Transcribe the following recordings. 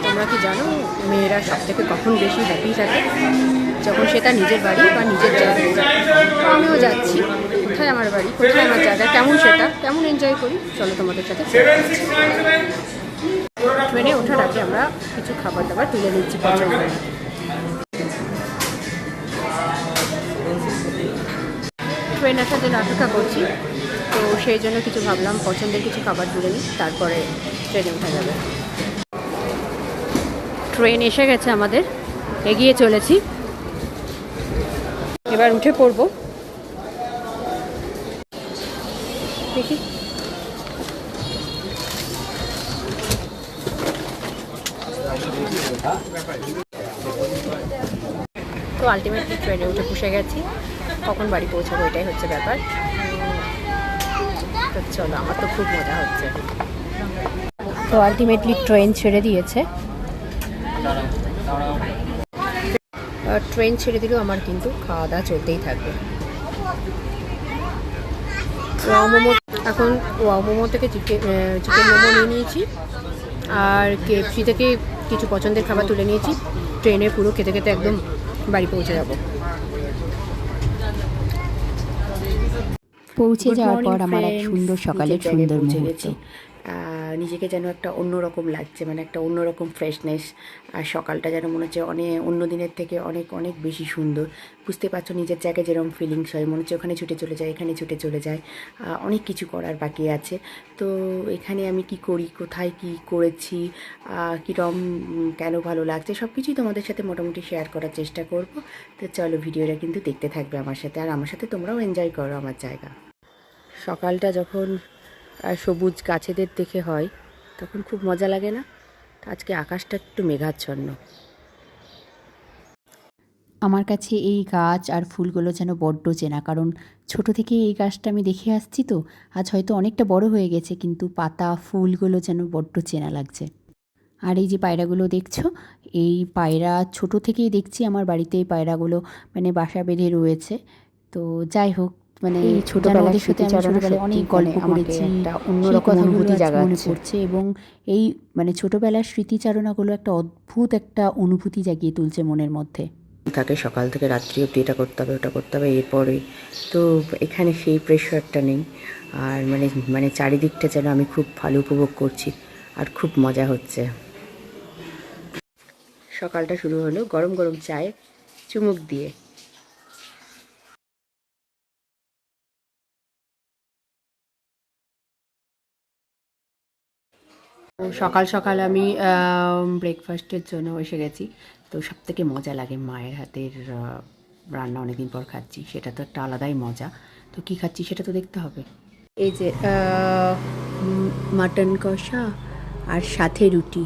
তোমরা কি জানো মেয়েরা সব থেকে কখন বেশি হ্যাপি থাকে? যখন সে তার নিজের বাড়ি বা নিজের জায়গায় যায়। আমিও যাচ্ছি, কোথায় আমার বাড়ি, কোথায় আমার জায়গা, কেমন সেটা কেমন এনজয় করি চলো তোমাদের সাথে। ট্রেনে ওঠার আগে আমরা কিছু খাবার দাবার তুলে নিচ্ছি পছন্দ করে। ট্রেন আসার জন্য অপেক্ষা করছি, তো সেই জন্য কিছু ভাবলাম পছন্দের কিছু খাবার তুলে নিই, তারপরে ট্রেনে ওঠা যাবে। ট্রেন এসে গেছে আমাদের, এগিয়ে চলেছি, এবার উঠে পড়ব। দেখি তো আলটিমেটলি ট্রেনে উঠে বসে গেছি, কখন বাড়ি পৌঁছাবো এটাই হচ্ছে ব্যাপার। তো চলো, আমার তো খুব মজা হচ্ছে। তো আলটিমেটলি ট্রেন ছেড়ে দিয়েছে। ট্রেন ছেড়ে দিলেও আমার কিন্তু খাওয়া দাওয়া চলতেই থাকবে। ওয়াও মোমো, এখন ওয়াও মোমো থেকে চিকেন মোমো নিয়ে নিয়েছি, আর KFC থেকে কিছু পছন্দের খাবার তুলে নিয়েছি। ট্রেনে পুরো খেতে খেতে একদম বাড়ি পৌঁছে যাব। পৌঁছে যাওয়ার পর আমার এক সুন্দর সকালের সুন্দর মুহূর্ত। নিজেকে যেন একটা অন্যরকম লাগছে, মানে একটা অন্যরকম ফ্রেশনেস। আর সকালটা যেন মনে হচ্ছে অন্য দিনের থেকে অনেক অনেক বেশি সুন্দর। বুঝতে পারছো নিজের জায়গায় যেরকম ফিলিংস হয়, মনে হচ্ছে ওখানে ছুটে চলে যায়, এখানে ছুটে চলে যায়। অনেক কিছু করার বাকি আছে। তো এখানে আমি কি করি, কোথায় কি করেছি, কীরকম কেন ভালো লাগছে, সব কিছুই তোমাদের সাথে মোটামুটি শেয়ার করার চেষ্টা করব। তো চলো, ভিডিওটা কিন্তু দেখতে থাকবে আমার সাথে, আর আমার সাথে তোমরাও এনজয় করো আমার জায়গা। সকালটা যখন সবুজ গাছেদের দেখে হয় তখন খুব মজা লাগে না? আজকে আকাশটা একটু মেঘাচ্ছন্ন। আমার কাছে এই গাছ আর ফুলগুলো যেন বড্ড চেনা, কারণ ছোট থেকে এই গাছটা আমি দেখে আসছি। তো আজ হয়তো অনেকটা বড় হয়ে গেছে, কিন্তু পাতা ফুলগুলো যেন বড্ড চেনা লাগছে। আর এই যে পায়রাগুলো দেখছো, এই পায়রা ছোট থেকেই দেখছি আমার বাড়িতে এই পায়রাগুলো মানে বাসা বেঁধে রয়েছে। তো যাই হোক, মানে এই ছোটবেলার সাথে আমি ছোটবেলায় অনেক গল্প করেছি, সেই কথাগুলো আজ মনে পড়ছে। এবং এই মানে ছোটবেলার স্মৃতিচারণাগুলো একটা অদ্ভুত একটা অনুভূতি জাগিয়ে তুলছে মনের মধ্যে। থাকে সকাল থেকে রাত্রি অবধি এটা করতে হবে ওটা করতে হবে, এরপরে তো এখানে সেই প্রেশারটা নেই। আর মানে চারিদিকটা যেন আমি খুব ভালো উপভোগ করছি, আর খুব মজা হচ্ছে। সকালটা শুরু হলো গরম গরম চায়ে চুমুক দিয়ে। সকাল সকাল আমি ব্রেকফাস্টের জন্য এসে গেছি। তো সব থেকে মজা লাগে মায়ের হাতের রান্না, অনেকদিন পর খাচ্ছি, সেটা তো একটা আলাদাই মজা। তো কী খাচ্ছি সেটা তো দেখতে হবে। এই যে মাটন কষা আর সাথে রুটি,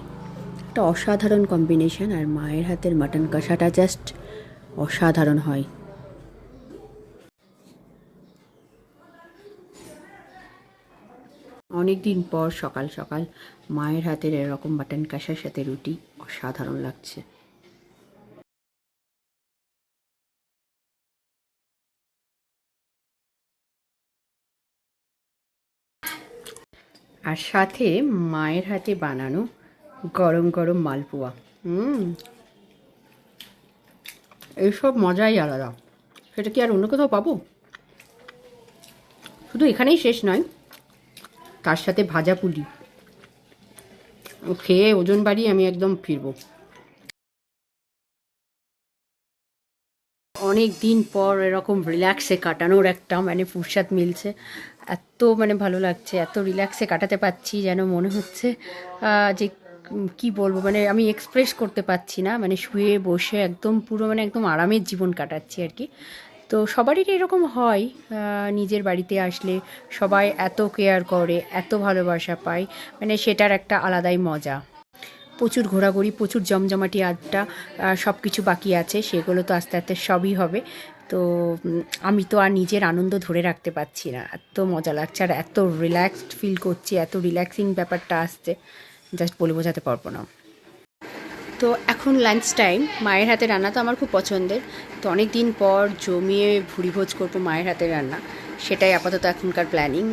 একটা অসাধারণ কম্বিনেশন। আর মায়ের হাতের মাটন কষাটা জাস্ট অসাধারণ হয়। অনেক দিন পর সকাল সকাল মায়ের হাতের এরকম মাটন কষার সাথে রুটি অসাধারণ লাগছে। আর সাথে মায়ের হাতে বানানো গরম গরম মালপোয়া। এইসব মজাই আলাদা, সেটা কি আর অন্য কোথাও পাবো? শুধু এখানেই শেষ নয়, তার সাথে ভাজা পুলি খেয়ে ওজন বাড়িয়ে আমি একদম ফিরবো। অনেক দিন পর এরকম রিল্যাক্সে কাটানোর একটা মানে ফুরসাদ মিলছে। এত মানে ভালো লাগছে, এত রিল্যাক্সে কাটাতে পারছি, যেন মনে হচ্ছে যে কি বলবো, মানে আমি এক্সপ্রেস করতে পারছি না। মানে শুয়ে বসে একদম পুরো মানে একদম আরামের জীবন কাটাচ্ছি আর কি। তো সবারই এরকম হয়, নিজের বাড়িতে আসলে সবাই এত কেয়ার করে, এত ভালোবাসা পায়, মানে সেটার একটা আলাদাই মজা। প্রচুর ঘোরাঘুরি, প্রচুর জমজমাটি আড্ডা, সব কিছু বাকি আছে, সেগুলো তো আস্তে আস্তে সবই হবে। তো আমি তো আর নিজের আনন্দ ধরে রাখতে পারছি না, এত মজা লাগছে আর এত রিল্যাক্সড ফিল করছি, এত রিল্যাক্সিং ব্যাপারটা আসছে, জাস্ট বলে বোঝাতে পারবো না। তো এখন লাঞ্চ টাইম, মায়ের হাতে রান্না তো আমার খুব পছন্দের। তো অনেক দিন পর জমিয়ে ভুরিভোজ করবো মায়ের হাতে রান্না, সেটাই আপাতত এখনকার প্ল্যানিং।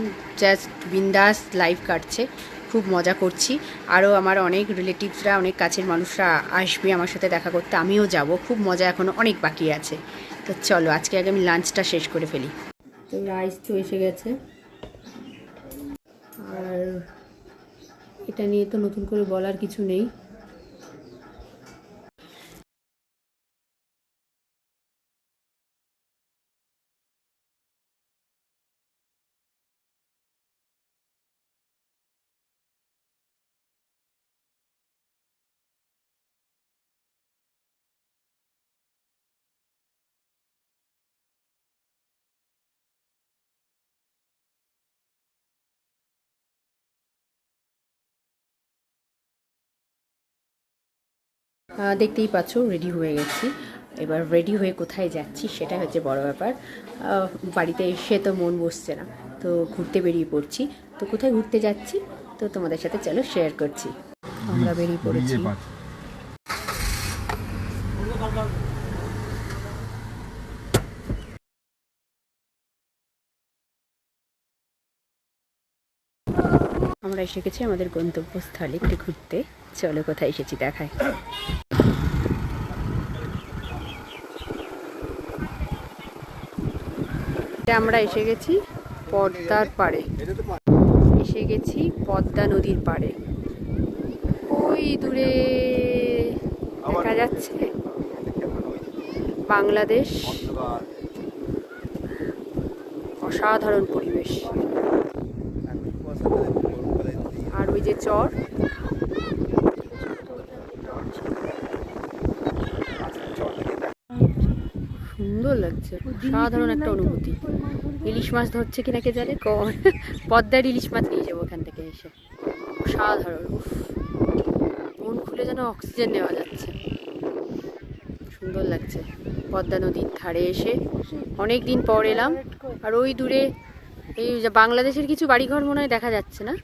জাস্ট বিন্দাস লাইফ কাটছে, খুব খুব মজা করছি। আরও আমার অনেক রিলেটিভসরা, অনেক কাছের মানুষরা আসবে আমার সাথে দেখা করতে, আমিও যাব। খুব মজা এখনও অনেক বাকি আছে। তো চলো আজকে আগে আমি লাঞ্চটা শেষ করে ফেলি। তো রাইস তো এসে গেছে, আর এটা নিয়ে তো নতুন করে বলার কিছু নেই। দেখতেই পাচ্ছ রেডি হয়ে গেছি। এবার রেডি হয়ে কোথায় যাচ্ছি সেটা হচ্ছে বড় ব্যাপার। বাড়িতে এসে তো মন বসছে না, তো ঘুরতে বেরিয়ে পড়ছি। তো কোথায় ঘুরতে যাচ্ছি তো তোমাদের সাথে চলো শেয়ার করছি। আমরা বেরিয়ে পড়েছি। আমরা এসে গেছি আমাদের গন্তব্যস্থলে একটু ঘুরতে। চলো কোথায় এসেছি দেখায়। আমরা এসে গেছি পদ্মার পাড়ে, এসে গেছি পদ্মা নদীর পাড়ে। ওই দূরে দেখা যাচ্ছে বাংলাদেশ। অসাধারণ পরিবেশ, আর ওই যে চর, সুন্দর লাগছে। সাধারণ একটা অনুভূতি। ইলিশ মাছ ধরছে কিনা কে জানে, পদ্মার ইলিশ মাছ নিয়ে যাবো ওখান থেকে এসে। সাধারণ, মন খুলে যেন অক্সিজেন নেওয়া যাচ্ছে। সুন্দর লাগছে পদ্মা নদীর ধারে এসে। অনেক দিন পর এলাম। আর ওই দূরে এই বাংলাদেশের কিছু বাড়িঘর মনে হয় দেখা যাচ্ছে না।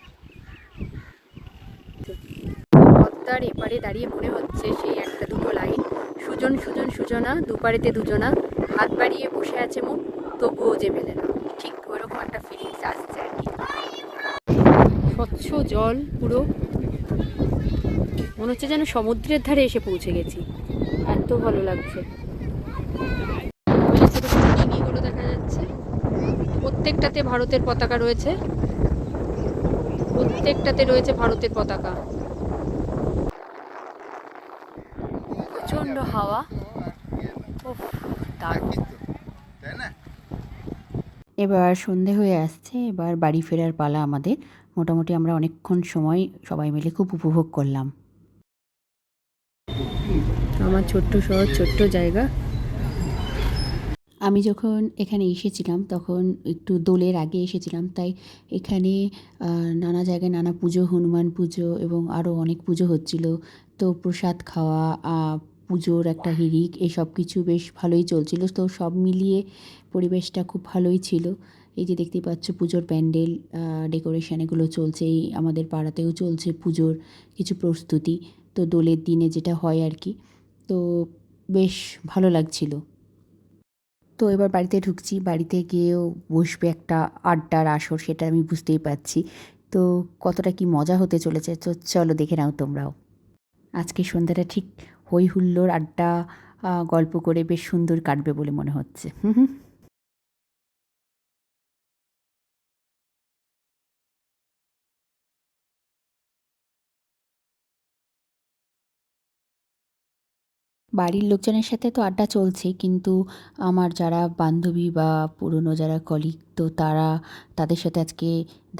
পদ্মার এপারে দাঁড়িয়ে মনে হচ্ছে সেই একটা দুটো লাইন, সুজন সুজন সুজনা দুপারেতে দুজনা, হাত বাড়িয়ে বসে আছে মন তবুও যে মেলে না। ঠিক ওইরকম একটা ফিলিংস আসছে আর কি। স্বচ্ছ জল পুরো, মনে হচ্ছে যেন সমুদ্রের ধারে এসে পৌঁছে গেছি। এত ভালো লাগছে। মিনিগুলো দেখা যাচ্ছে, প্রত্যেকটাতে ভারতের পতাকা রয়েছে, প্রত্যেকটাতে রয়েছে ভারতের পতাকা। প্রচন্ড হাওয়া, দারুণ। এবার সন্ধে হয়ে আসছে, এবার বাড়ি ফেরার পালা আমাদের। মোটামুটি আমরা অনেকক্ষণ সময় সবাই মিলে খুব উপভোগ করলাম। আমার ছোট্ট শহর, ছোট্ট জায়গা। আমি যখন এখানে এসেছিলাম তখন একটু দোলের আগে এসেছিলাম, তাই এখানে নানা জায়গায় নানা পুজো, হনুমান পুজো এবং আরও অনেক পুজো হচ্ছিল। তো প্রসাদ খাওয়া, পুজোর একটা হিড়িক, এসব কিছু বেশ ভালোই চলছিল। তো সব মিলিয়ে পরিবেশটা খুব ভালোই ছিল। এই যে দেখতেই পাচ্ছ পুজোর প্যান্ডেল, ডেকোরেশন এগুলো চলছে। এই আমাদের পাড়াতেও চলছে পুজোর কিছু প্রস্তুতি। তো দোলের দিনে যেটা হয় আর কি, তো বেশ ভালো লাগছিল। তো এবার বাড়িতে ঢুকছি, বাড়িতে গিয়েও বসবে একটা আড্ডার আসর, সেটা আমি বুঝতেই পারছি। তো কতটা কি মজা হতে চলেছে, তো চলো দেখে নাও তোমরাও। আজকে সন্ধ্যাটা ঠিক হই হুল্লোড়, আড্ডা, গল্প করে বেশ সুন্দর কাটবে বলে মনে হচ্ছে। বাড়ির লোকজনের সাথে তো আড্ডা চলছেই, কিন্তু আমার যারা বান্ধবী বা পুরনো যারা কলিগ, তো তাদের সাথে আজকে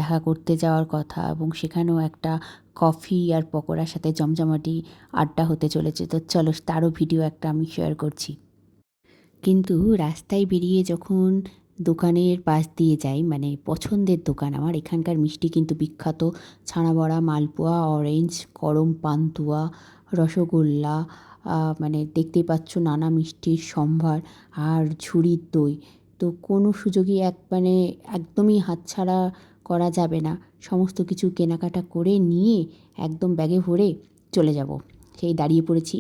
দেখা করতে যাওয়ার কথা, এবং সেখানেও একটা কফি আর পকোড়ার সাথে জমজমাটি আড্ডা হতে চলেছে। তো চলো তারও ভিডিও একটা আমি শেয়ার করছি। কিন্তু রাস্তায় বেরিয়ে যখন দোকানের পাশ দিয়ে যাই, মানে পছন্দের দোকান আমার, এখানকার মিষ্টি কিন্তু বিখ্যাত। ছানা বড়া, মালপোয়া, অরেঞ্জ, গরম পান্তুয়া, রসগোল্লা, মানে দেখতেই পাচ্ছ নানা মিষ্টির সম্ভার, আর ঝুড়ির দই। তো কোনো সুযোগই মানে একদমই হাতছাড়া করা যাবে না। সমস্ত কিছু কেনাকাটা করে নিয়ে একদম ব্যাগে ভরে চলে যাব। সেই দাঁড়িয়ে পড়েছি।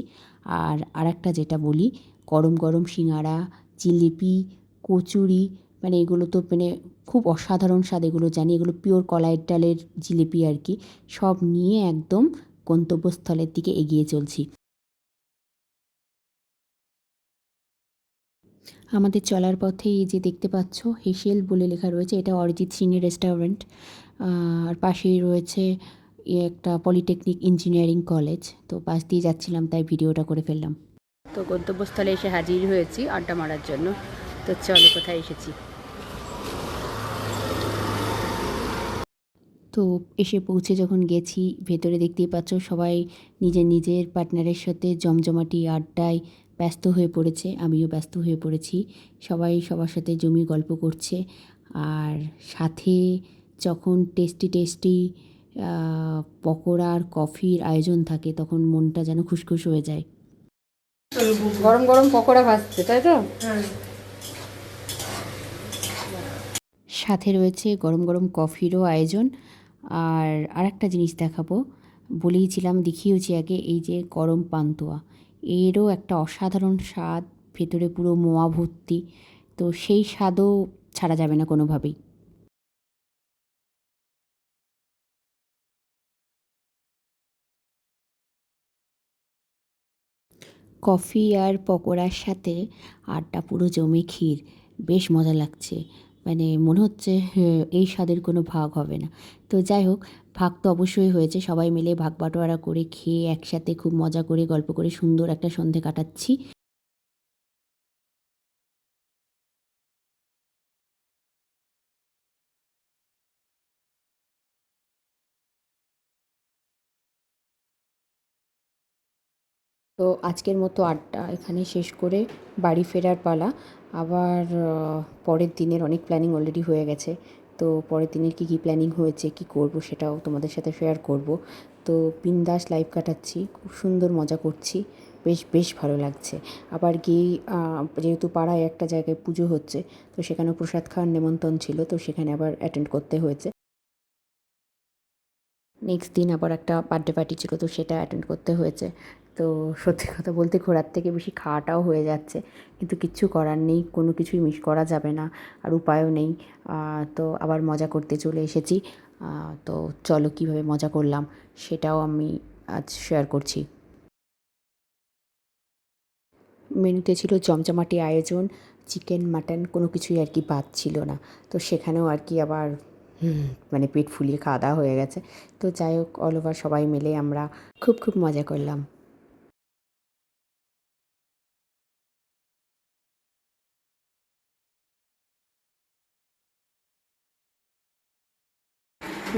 আর আরেকটা যেটা বলি, গরম গরম সিঙাড়া, জিলিপি, কচুরি, মানে এগুলো তো মানে খুব অসাধারণ স্বাদ, এগুলো জানি, এগুলো পিওর কলাইয়ের ডালের জিলিপি আর কি। সব নিয়ে একদম গন্তব্যস্থলের দিকে এগিয়ে চলছি। আমাদের চলার পথে এই যে দেখতে পাচ্ছ হেসেল বলে লেখা রয়েছে, এটা অরিজিৎ সিংয়ের রেস্টুরেন্ট। আর পাশেই রয়েছে একটা পলিটেকনিক ইঞ্জিনিয়ারিং কলেজ। তো পাশ দিয়ে যাচ্ছিলাম, তাই ভিডিওটা করে ফেললাম। তো গন্তব্যস্থলে এসে হাজির হয়েছি আড্ডা মারার জন্য। তো চলো কোথায় এসেছি। তো এসে পৌঁছে যখন গেছি, ভেতরে দেখতেই পাচ্ছ সবাই নিজের নিজের পার্টনারের সাথে জমজমাটি আড্ডায় ব্যস্ত হয়ে পড়েছে। আমিও ব্যস্ত হয়ে পড়েছি। সবাই সবার সাথে জমি গল্প করছে। আর সাথে যখন টেস্টি টেস্টি পকোড়া আর কফির আয়োজন থাকে, তখন মনটা যেন খুশখুশ হয়ে যায়। গরম গরম পকোড়া ভাজছে, তাই তো? সাথে রয়েছে গরম গরম কফিরও আয়োজন। আর আরেকটা জিনিস দেখাবো, বলেইছিলাম, দেখিয়েওছি আগে, এই যে গরম পান্তুয়া, এরও একটা অসাধারণ স্বাদ, ভেতরে পুরো মোয়া ভর্তি। তো সেই স্বাদও ছাড়া যাবে না কোনোভাবেই। কফি আর পকোড়ার সাথে আড্ডা পুরো জমে ক্ষীর, বেশ মজা লাগছে। মানে মনে হচ্ছে এই স্বাদের কোনো ভাগ হবে না। তো যাই হোক, ভাগ তো অবশ্যই হয়েছে, সবাই মিলে ভাগ বাটোয়ারা করে খেয়ে একসাথে খুব মজা করে গল্প করে সুন্দর একটা সন্ধে কাটাচ্ছি। তো আজকের মতো আড্ডা এখানে শেষ করে বাড়ি ফেরার পালা। আবার পরের দিনের অনেক প্ল্যানিং অলরেডি হয়ে গেছে। তো পরের দিনের কী কী প্ল্যানিং হয়েছে, কী করব, সেটাও তোমাদের সাথে শেয়ার করব। তো বিন্দাস লাইফ কাটাচ্ছি, খুব সুন্দর মজা করছি, বেশ বেশ ভালো লাগছে। আবার গিয়ে যেহেতু পাড়ায় একটা জায়গায় পুজো হচ্ছে, তো সেখানেও প্রসাদ খাওয়ার নেমন্তন্ন ছিল, তো সেখানে আবার অ্যাটেন্ড করতে হয়েছে। নেক্সট দিন আবার একটা বার্থডে পার্টি ছিল, তো সেটা অ্যাটেন্ড করতে হয়েছে। তো সত্যি কথা বলতে ঘোরার থেকে বেশি খাওয়াটাও হয়ে যাচ্ছে, কিন্তু কিচ্ছু করার নেই, কোনো কিছুই মিস করা যাবে না, আর উপায়ও নেই। তো আবার মজা করতে চলে এসেছি। তো চলো কীভাবে মজা করলাম সেটাও আমি আজ শেয়ার করছি। মেনুতে ছিল জমজমাটি আয়োজন, চিকেন মাটন কোনো কিছুই আর কি বাদ ছিল না। তো সেখানেও আর কি আবার মানে পেট ফুলিয়ে খাওয়া দাওয়া হয়ে গেছে। তো যাই হোক, অল ওভার সবাই মিলে আমরা খুব খুব মজা করলাম।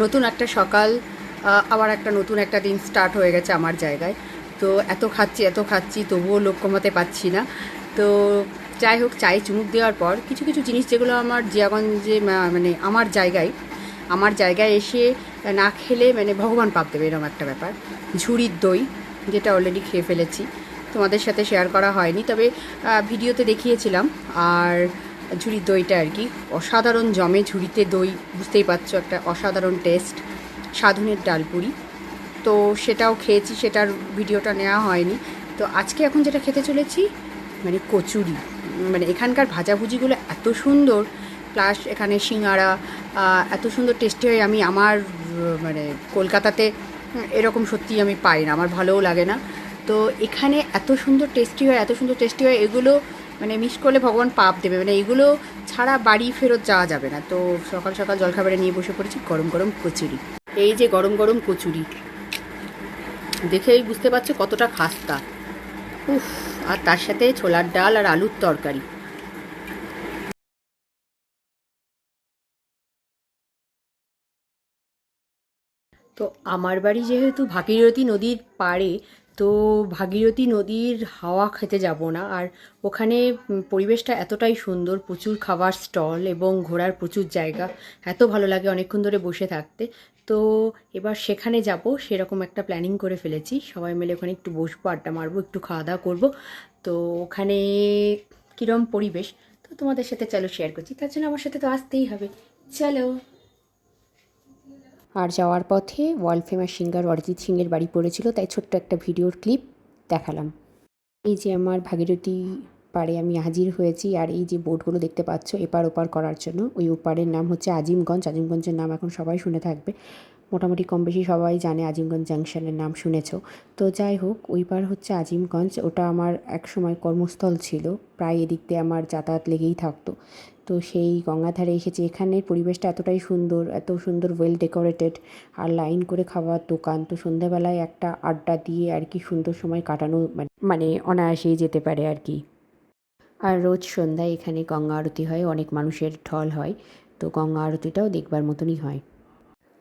নতুন একটা সকাল, আবার একটা নতুন একটা দিন স্টার্ট হয়ে গেছে আমার জায়গায়। তো এত খাচ্ছি তবুও লোভ কমাতে পারছি না। তো যাই হোক, চায়ে চুমুক দেওয়ার পর কিছু কিছু জিনিস যেগুলো আমার জিয়াগঞ্জে মানে আমার জায়গায় এসে না খেলে মানে ভগবান পাপ দেবে, এরকম একটা ব্যাপার। ঝুড়ির দই, যেটা অলরেডি খেয়ে ফেলেছি, তোমাদের সাথে শেয়ার করা হয়নি, তবে ভিডিওতে দেখিয়েছিলাম। আর ঝুড়ির দইটা আর কি অসাধারণ জমে, ঝুড়িতে দই, বুঝতেই পারছো একটা অসাধারণ টেস্ট। সাধনের ডালপুরি, তো সেটাও খেয়েছি, সেটার ভিডিওটা নেওয়া হয়নি। তো আজকে এখন যেটা খেতে চলেছি মানে কচুরি। মানে এখানকার ভাজাভুজিগুলো এত সুন্দর, প্লাস এখানে সিঙাড়া এত সুন্দর টেস্টি হয়, আমি আমার মানে কলকাতাতে এরকম সত্যি আমি পাই না, আমার ভালোও লাগে না। তো এখানে এত সুন্দর টেস্টি হয়, এগুলো মানে মিস করলে ভগবান পাপ দেবে, মানে এগুলো ছাড়া বাড়ি ফেরত যাওয়া যাবে না। তো সকাল সকাল জলখাবারে নিয়ে বসে পড়েছি গরম গরম কচুরি। এই যে গরম গরম কচুরি, দেখেই বুঝতে পারছো কতটা খাস্তা। উফ! আর তার সাথে ছোলার ডাল আর আলুর তরকারি। তো আমার বাড়ি যেহেতু ভাগীরথী নদীর পাড়ে, তো ভাগীরথী নদীর হাওয়া খেতে যাব না। আর ওখানে পরিবেশটা এতটাই সুন্দর, প্রচুর খাবার স্টল এবং ঘোরার প্রচুর জায়গা, এত ভালো লাগে অনেকক্ষণ ধরে বসে থাকতে। তো এবার সেখানে যাব, সেরকম একটা প্ল্যানিং করে ফেলেছি, সবাই মিলে ওখানে একটু বসবো, আড্ডা মারবো, একটু খাওয়া দাওয়া করবো। তো ওখানে কীরকম পরিবেশ, তো তোমাদের সাথে চলো শেয়ার করছি, তার জন্য আমার সাথে তো আসতেই হবে, চলো। আর যাওয়ার পথে ওয়ার্ল্ড ফেমাস সিঙ্গার অরিজিৎ সিংয়ের বাড়ি পড়েছিল, তাই ছোট্ট একটা ভিডিওর ক্লিপ দেখালাম। এই যে আমার ভাগীরথী পাড়ে আমি হাজির হয়েছি। আর এই যে বোটগুলো দেখতে পাচ্ছ এপার ওপার করার জন্য, ওই ওপারের নাম হচ্ছে আজিমগঞ্জ। আজিমগঞ্জের নাম এখন সবাই শুনে থাকবে, মোটামুটি কম বেশি সবাই জানে আজিমগঞ্জ জাংশনের নাম শুনেছো। তো যাই হোক, ওই পার হচ্ছে আজিমগঞ্জ। ওটা আমার এক সময় কর্মস্থল ছিল, প্রায় এদিক দিয়ে আমার যাতায়াত লেগেই থাকতো। তো সেই গঙ্গাধারে এসেছি। এখানের পরিবেশটা এতটাই সুন্দর, এত সুন্দর, ওয়েল ডেকোরেটেড, আর লাইন করে খাওয়ার দোকান। তো সন্ধ্যাবেলায় একটা আড্ডা দিয়ে আর কি সুন্দর সময় কাটানো মানে অনায়াসেই যেতে পারে আর কি। আর রোজ সন্ধ্যায় এখানে গঙ্গা আরতি হয়, অনেক মানুষের ঢল হয়। তো গঙ্গা আরতিটাও দেখবার মতনই হয়।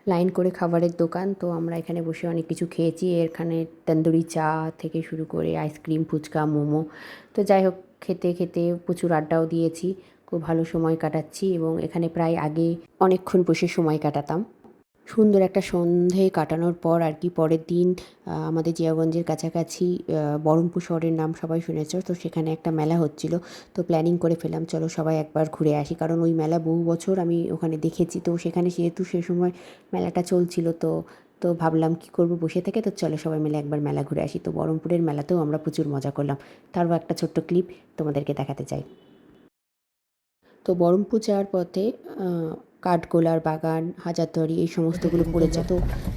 লাইন করে খাবারের দোকান, তো আমরা এখানে বসে অনেক কিছু খেয়েছি। এখানে তন্দুরি চা থেকে শুরু করে আইসক্রিম, ফুচকা, মোমো। তো যাই হোক, খেতে খেতে প্রচুর আড্ডাও দিয়েছি, খুব ভালো সময় কাটাচ্ছি। এবং এখানে প্রায় আগে অনেকক্ষণ বসে সময় কাটাতাম। সুন্দর একটা সন্ধে কাটানোর পর আর কি পরের দিন আমাদের জিয়াগঞ্জের কাছাকাছি বহরমপুর শহরের নাম সবাই শুনেছ, তো সেখানে একটা মেলা হচ্ছিল। তো প্ল্যানিং করে ফেললাম চলো সবাই একবার ঘুরে আসি, কারণ ওই মেলা বহু বছর আমি ওখানে দেখেছি। তো সেখানে যেহেতু সে সময় মেলাটা চলছিল, তো তো ভাবলাম কি করব বসে থেকে, তো চলো সবাই মিলে একবার মেলা ঘুরে আসি। তো বহরমপুরের মেলাতেও আমরা প্রচুর মজা করলাম, তারও একটা ছোট্ট ক্লিপ তোমাদেরকে দেখাতে চাই। তো বহরমপুর যাওয়ার পথে কাঠগোলার বাগান, হাজারদুয়ারি এই সমস্তগুলো পড়েছে, তো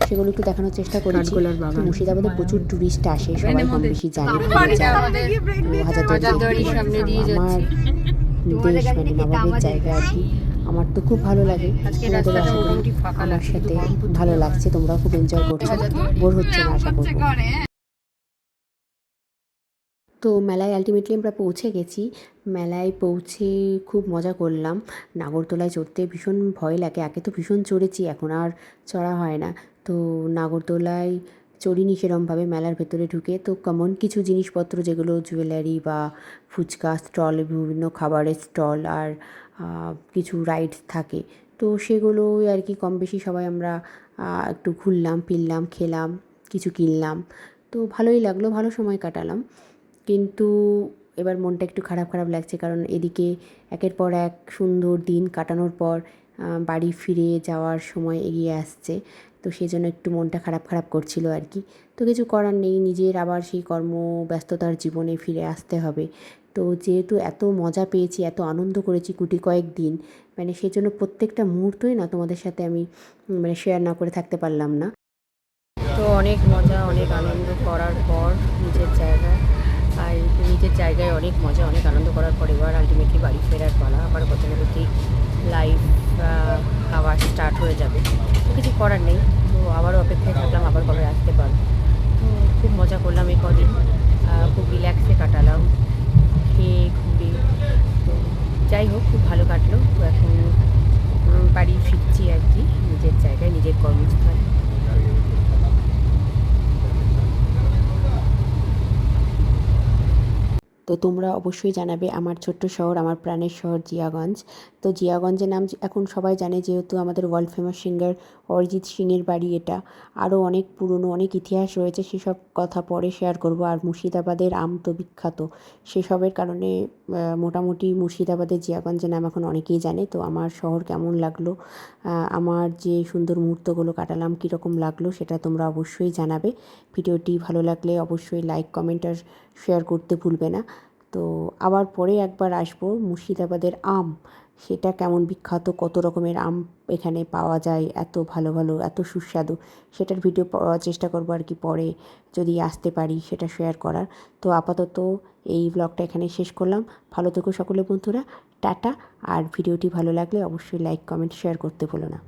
সেগুলো একটু দেখানোর চেষ্টা করেছি। তো মুর্শিদাবাদে প্রচুর ট্যুরিস্ট আসে, সবাই কম বেশি জানে। হাজারদুয়ারির সামনে দিয়ে আমার দেশ মানে নবাবের জায়গা আর কি। আমার তো খুব ভালো লাগে, তোমাদের আশা করি আমার সাথে ভালো লাগছে, তোমরাও খুব এনজয় করছো, বোর হচ্ছে না আশা করবো। তো মেলায় আলটিমেটলি আমরা পৌঁছে গেছি। মেলায় পৌঁছে খুব মজা করলাম। নাগরদোলায় চড়তে ভীষণ ভয় লাগে, আগে তো ভীষণ চড়েছি, এখন আর চড়া হয় না। তো নাগরদোলায় চড়িনি সেরমভাবে মেলার ভেতরে ঢুকে। তো কমন কিছু জিনিসপত্র যেগুলো জুয়েলারি বা ফুচকা স্টল, বিভিন্ন খাবারের স্টল, আর কিছু রাইডস থাকে, তো সেগুলোই আর কি কম বেশি সবাই আমরা একটু ঘুরলাম ফিরলাম, খেলাম, কিছু কিনলাম। তো ভালোই লাগলো, ভালো সময় কাটালাম। কিন্তু এবার মনটা একটু খারাপ খারাপ লাগছে, কারণ এদিকে একের পর এক সুন্দর দিন কাটানোর পর বাড়ি ফিরে যাওয়ার সময় এগিয়ে আসছে। তো সেই জন্য একটু মনটা খারাপ খারাপ করছিল আর কি। তো কিছু করার নেই, নিজের আবার সেই কর্মব্যস্ততার জীবনে ফিরে আসতে হবে। তো যেহেতু এত মজা পেয়েছি, এত আনন্দ করেছি গুটি কয়েক দিন, মানে সেই জন্য প্রত্যেকটা মুহূর্তই না তোমাদের সাথে আমি মানে শেয়ার না করে থাকতে পারলাম না। তো অনেক মজা, অনেক আনন্দ করার পর নিজের জায়গায়, আর নিজের জায়গায় অনেক মজা, অনেক আনন্দ করার পর এবার আলটিমেটলি বাড়ি ফেরার পালা। আবার গতানুগতিক লাইফ আবার স্টার্ট হয়ে যাবে, তো কিছু করার নেই। তো আবারও অপেক্ষায় থাকলাম আবার কবে আসতে পারবো। তো খুব মজা করলাম এই কদিন, খুব রিল্যাক্সে কাটালাম, খেয়ে ঘুরে। তো যাই হোক, খুব ভালো কাটলো। তো এখন বাড়ি ফিরছি আর কি, নিজের জায়গায়, নিজের কর্মস্থলে। তো তোমরা অবশ্যই জানাবে আমার ছোট্ট শহর, আমার প্রাণের শহর জিয়াগঞ্জ। তো জিয়াগঞ্জের নাম এখন সবাই জানে, যেহেতু আমাদের ওয়ার্ল্ড ফেমাস সিঙ্গার অরিজিৎ সিংয়ের বাড়ি এটা। আরও অনেক পুরনো অনেক ইতিহাস রয়েছে, সেসব কথা পরে শেয়ার করব। আর মুর্শিদাবাদের আম তো বিখ্যাত, সেসবের কারণে মোটামুটি মুর্শিদাবাদের জিয়াগঞ্জের নাম এখন অনেকেই জানে। তো আমার শহর কেমন লাগলো, আমার যে সুন্দর মুহূর্তগুলো কাটালাম কীরকম লাগলো, সেটা তোমরা অবশ্যই জানাবে। ভিডিওটি ভালো লাগলে অবশ্যই লাইক, কমেন্ট আর শেয়ার করতে ভুলবে না। তো আবার পরে একবার আসবো। মুর্শিদাবাদের আম, সেটা কেমন বিখ্যাত, কত রকমের আম এখানে পাওয়া যায়, এত ভালো ভালো, এত সুস্বাদু, সেটার ভিডিও চেষ্টা করবো আর কি পরে, যদি আসতে পারি সেটা শেয়ার করার। তো আপাতত এই ব্লগটা এখানে শেষ করলাম। ভালো থেকো সকলে বন্ধুরা, টাটা। আর ভিডিওটি ভালো লাগলে অবশ্যই লাইক, কমেন্ট, শেয়ার করতে ভুলো না।